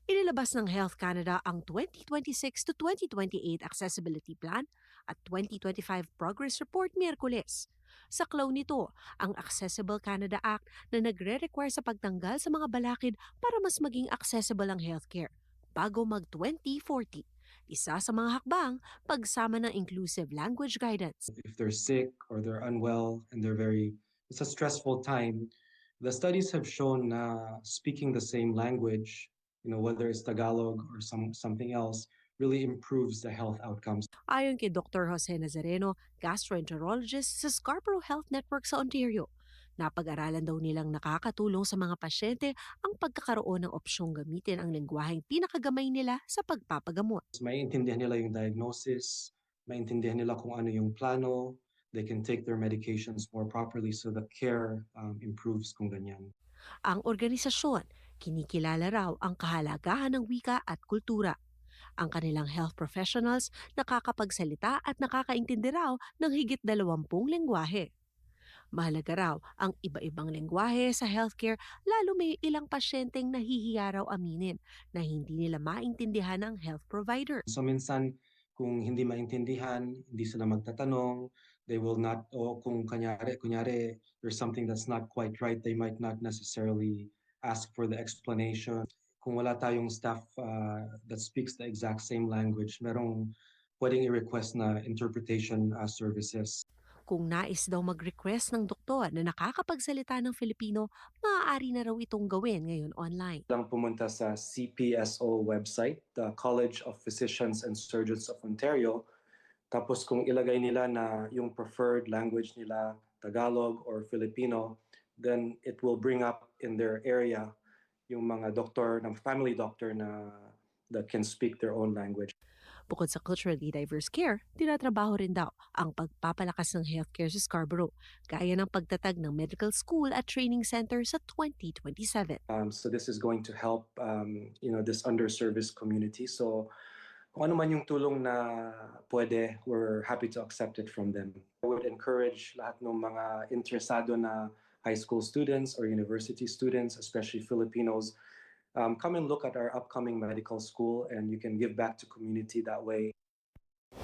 Inilabas ng Health Canada ang 2026 to 2028 Accessibility Plan at 2025 Progress Report Miyerkules. Sa klaw nito, ang Accessible Canada Act na nagre-require sa pagtanggal sa mga balakid para mas maging accessible ang healthcare bago mag-2040. Isa sa mga hakbang, pagsama ng inclusive language guidance. If they're sick or they're unwell and it's a stressful time, the studies have shown speaking the same language, whether it's Tagalog or something else, really improves the health outcomes. Ayon kay Dr. Jose Nazareno, gastroenterologist sa Scarborough Health Network sa Ontario, napag-aralan daw nilang nakakatulong sa mga pasyente ang pagkakaroon ng opsyong gamitin ang lengguwaheng pinakagamay nila sa pagpapagamot. Maintindihan nila yung diagnosis, maintindihan nila kung ano yung plano, they can take their medications more properly so the care improves kung ganyan. Ang organisasyon, kinikilala raw ang kahalagahan ng wika at kultura. Ang kanilang health professionals nakakapagsalita at nakakaintindi raw ng higit 20 lengguwahe. Mahalaga raw ang iba-ibang lengguwahe sa healthcare lalo may ilang pasyenteng nahihiya raw aminin na hindi nila maintindihan ng health provider. So minsan, kung hindi maintindihan, hindi sila magtatanong, they will not, o kung kunyari, there's something that's not quite right, they might not necessarily ask for the explanation. Kung wala tayong staff that speaks the exact same language, merong pwedeng i-request na interpretation services. Kung nais daw mag-request ng doktor na nakakapagsalita ng Filipino, maaari na raw itong gawin ngayon online. Lang pumunta sa CPSO website, the College of Physicians and Surgeons of Ontario. Tapos kung ilagay nila na yung preferred language nila, Tagalog or Filipino, then it will bring up in their area yung mga doktor, ng family doctor na that can speak their own language. Bukod sa culturally diverse care, tinatrabaho rin daw ang pagpapalakas ng healthcare sa Scarborough, gaya ng pagtatag ng medical school at training center sa 2027. So this is going to help this underserviced community. So kung ano man yung tulong na pwede, we're happy to accept it from them. I would encourage lahat ng mga interesado na high school students or university students, especially Filipinos, come and look at our upcoming medical school and you can give back to community that way.